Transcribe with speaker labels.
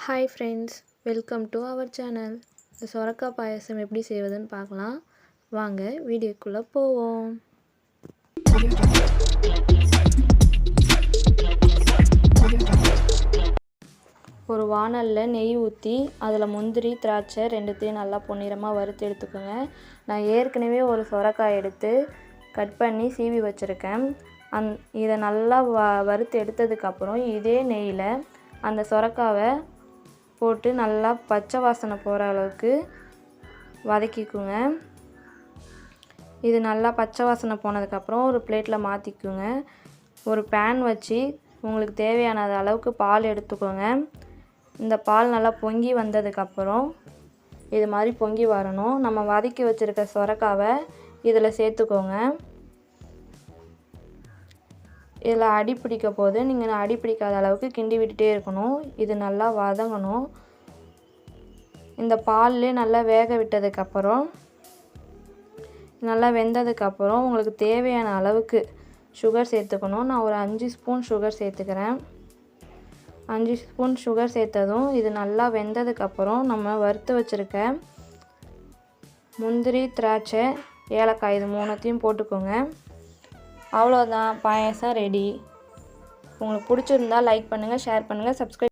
Speaker 1: Hi friends, welcome to our channel. இந்த சொரக்காய் பாயாசம் எப்படி செய்வதுன்னு பார்க்கலாம். வாங்க வீடியோக்குள்ளே போவோம். ஒரு வாணலில் நெய் ஊற்றி அதில் முந்திரி திராட்சை ரெண்டுத்தையும் நல்லா பொன்னிறமாக வறுத்து எடுத்துக்கோங்க. நான் ஏற்கனவே ஒரு சொரக்காய் எடுத்து கட் பண்ணி சீவி வச்சுருக்கேன். இதை நல்லா வறுத்து எடுத்ததுக்கப்புறம் இதே நெய்யில் அந்த சொரக்காவை போட்டு நல்லா பச்சை வாசனை போகிற அளவுக்கு வதக்கிக்குங்க. இது நல்லா பச்சை வாசனை போனதுக்கப்புறம் ஒரு பிளேட்டில் மாற்றிக்குங்க. ஒரு பேன் வச்சு உங்களுக்கு தேவையான அளவுக்கு பால் எடுத்துக்கோங்க. இந்த பால் நல்லா பொங்கி வந்ததுக்கப்புறம் இது மாதிரி பொங்கி வரணும். நம்ம வதக்கி வச்சுருக்க சொரக்காவை இதில் சேர்த்துக்கோங்க. இதில் அடி பிடிக்க போது நீங்கள் அடி பிடிக்காத அளவுக்கு கிண்டி விட்டுட்டே இருக்கணும். இது நல்லா வதங்கணும். இந்த பால்லே நல்லா வேக விட்டதுக்கப்புறம் நல்லா வெந்ததுக்கப்புறம் உங்களுக்கு தேவையான அளவுக்கு சுகர் சேர்த்துக்கணும். நான் ஒரு 5 ஸ்பூன் சுகர் சேர்த்துக்கிறேன். 5 ஸ்பூன் சுகர் சேர்த்ததும் இது நல்லா வெந்ததுக்கப்புறம் நம்ம வறுத்து வச்சுருக்க முந்திரி திராட்சை ஏலக்காய் இது மூணுத்தையும் போட்டுக்கோங்க. அவ்வளோதான், பாயாசம் ரெடி. உங்களுக்கு பிடிச்சிருந்தா லைக் பண்ணுங்கள், ஷேர் பண்ணுங்கள், சப்ஸ்கிரைப்